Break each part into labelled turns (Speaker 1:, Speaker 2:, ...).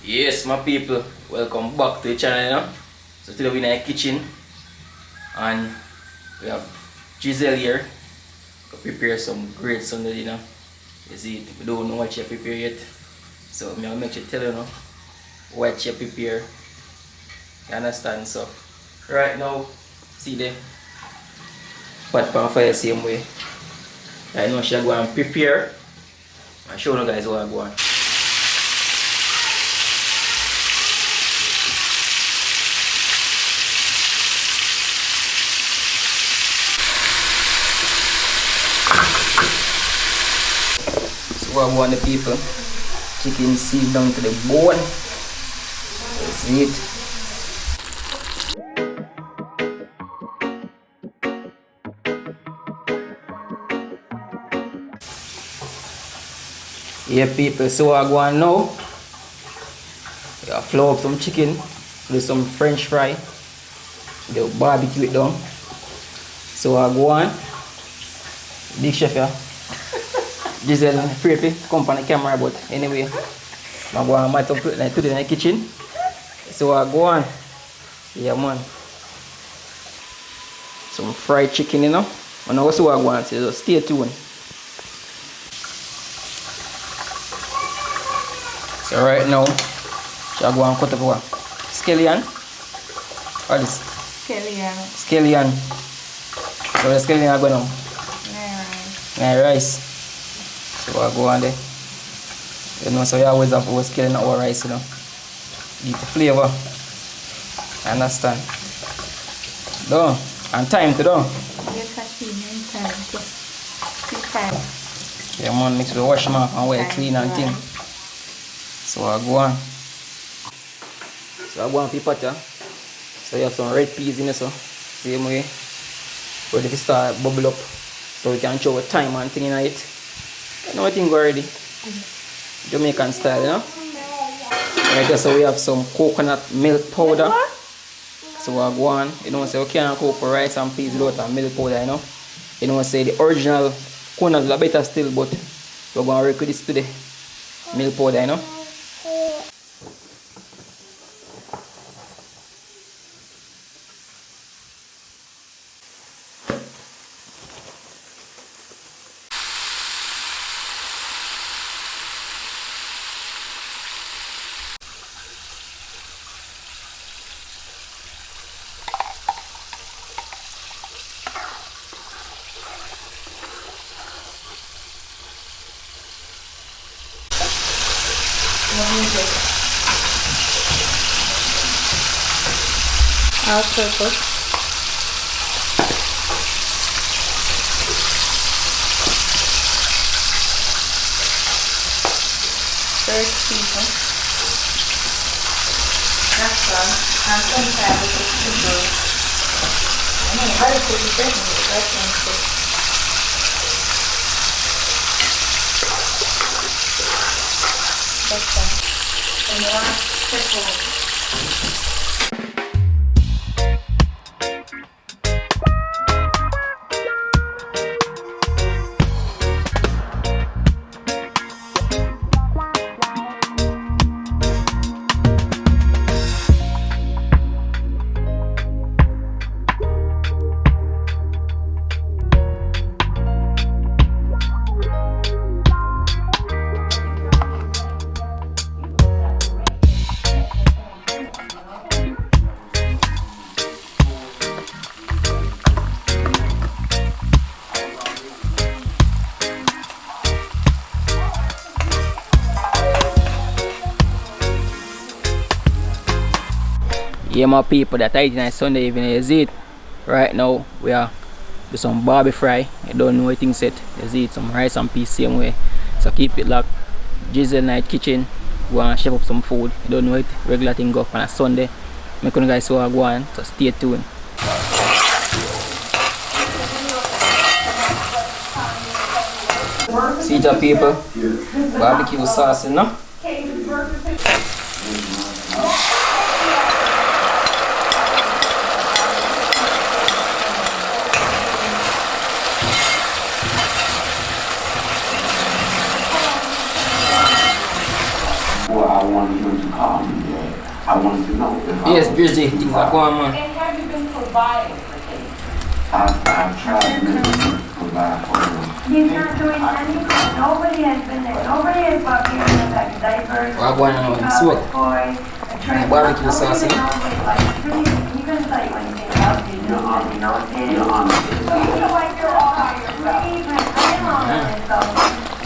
Speaker 1: Yes, my people, welcome back to the channel. So today we're in the kitchen and we have Giselle here to prepare some great Sunday dinner. You see, we don't know what she prepare yet, so I'm gonna make sure tell you now what she prepare. You understand? So right now, see the pot pan fire same way. I know she'll go and prepare and show you guys what I go on. So I want the people, chicken sealed down to the bone. That's it. Yeah people, so I go on now. Yeah, flour up some chicken, do some French fry, do barbecue it down. So I go on. Big chef yeah. Giselle afraid to come on the camera, but anyway, I go on mat up to it in the kitchen. So I go on. Yeah man. Some fried chicken, you know. And also I go on, so stay tuned. So right now, I go and cut up what? Scallion? What is?
Speaker 2: Scallion.
Speaker 1: Scallion. So the scallion I go now?
Speaker 2: Rice.
Speaker 1: Rice. So I go on there. You know, so you always have to scallion our rice, you know. Get the flavor. Understand? Done. And time to done.
Speaker 2: Yes, time to prepare.
Speaker 1: Yeah man, mix with the wash man and well clean and thing. So I go on. So I go on for pot. So you have some red peas in there, so same way. Ready to start bubble up. So we can show time and thing in it. You know what thing already? Jamaican style, you know? Right there, so we have some coconut milk powder. So I go on, you know, say we can't cook for rice and peas without milk powder, you know? You know, say the original coconut is better still, but we're going to work with this today. Milk powder, you know?
Speaker 2: All purpose. Third season. That's all. And sometimes we put sugar. I mean, how to put the person, that's one thing. That's all. And the last pepper. Yeah my people, that I eat on Sunday evening is it. Right now we are do some Barbie fry. I don't know what things set. Is it some rice and peas same way. So keep it locked. Giselle night kitchen. Go and chef up some food. I don't know it. Regular thing go up on a Sunday. Make you guys so I go on. So stay tuned. See the people. Barbecue sauce, you know?
Speaker 3: Well, I wanted him to call me. wanted to know if I
Speaker 1: Yes,
Speaker 3: was
Speaker 1: Drizzy, things are going on.
Speaker 4: And have you been providing for things?
Speaker 3: I've tried to provide for them.
Speaker 5: He's not doing anything. Nobody has been there. Nobody has bought me in like diapers.
Speaker 1: Well, I'm going on with smoke. Barbecue sauce,
Speaker 5: Even like when you think about it, you know,
Speaker 3: Your Honor,
Speaker 5: so you feel like you're all by yourself. I am all by myself.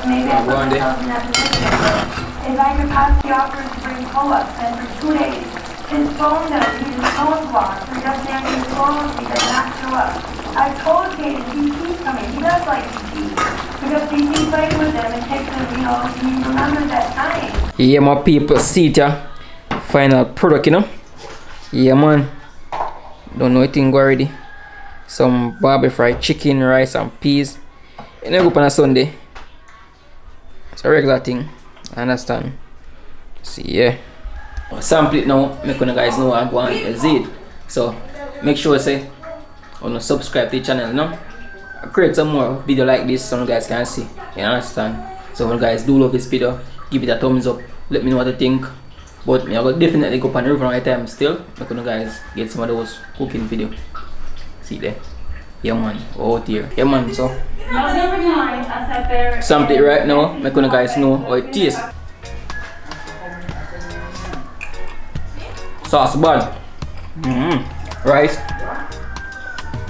Speaker 5: Maybe I put myself in that position. But if I could possibly offer to bring pull-ups, and for 2 days, his phone his phone's lost. He doesn't answer his phone. He does not show up. I told Kate DC's coming. He does like DC. Because DC plays with them and takes them, you know, he remembers that time.
Speaker 1: Yeah, my people, see it, yeah. Final product, you know. Yeah, man. Don't know anything already. Some Barbie fried chicken, rice, and peas. You never go on a Sunday. It's a regular thing. I understand. See, yeah. Sample it now. Make you guys know I'm going to see it. So, make sure say, subscribe to the channel, you know. I create some more video like this so you guys can see. You understand? So, when you guys do love this video, give it a thumbs up. Let me know what you think. But me, I will definitely go on the river right time still. Make you guys get some of those cooking video. See there. Yeah man, out here. Yeah man, so
Speaker 5: No, never mind. I sat there.
Speaker 1: something right now, make you guys know how it tastes. Sauce bad. Rice.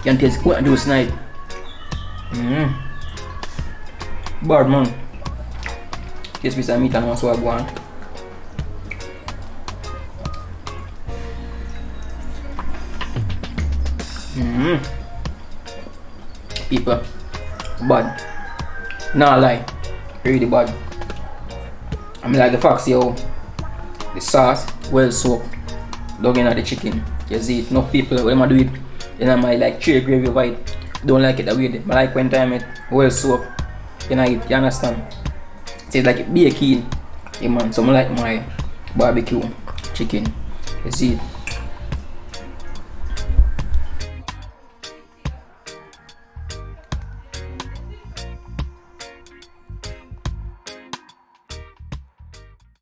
Speaker 1: Can taste good and juice night. Bad man. Taste piece of meat and also I go on. People, bad. Nah lie, really bad. I mean like the fact how the sauce well soaked dug in at the chicken. You see it, enough people when I do it, then I might like cherry gravy white. Don't like it that way. But like when time it well soaked, you know it, you understand? So it's like baking. Yeah man, so I like my barbecue chicken. You see it.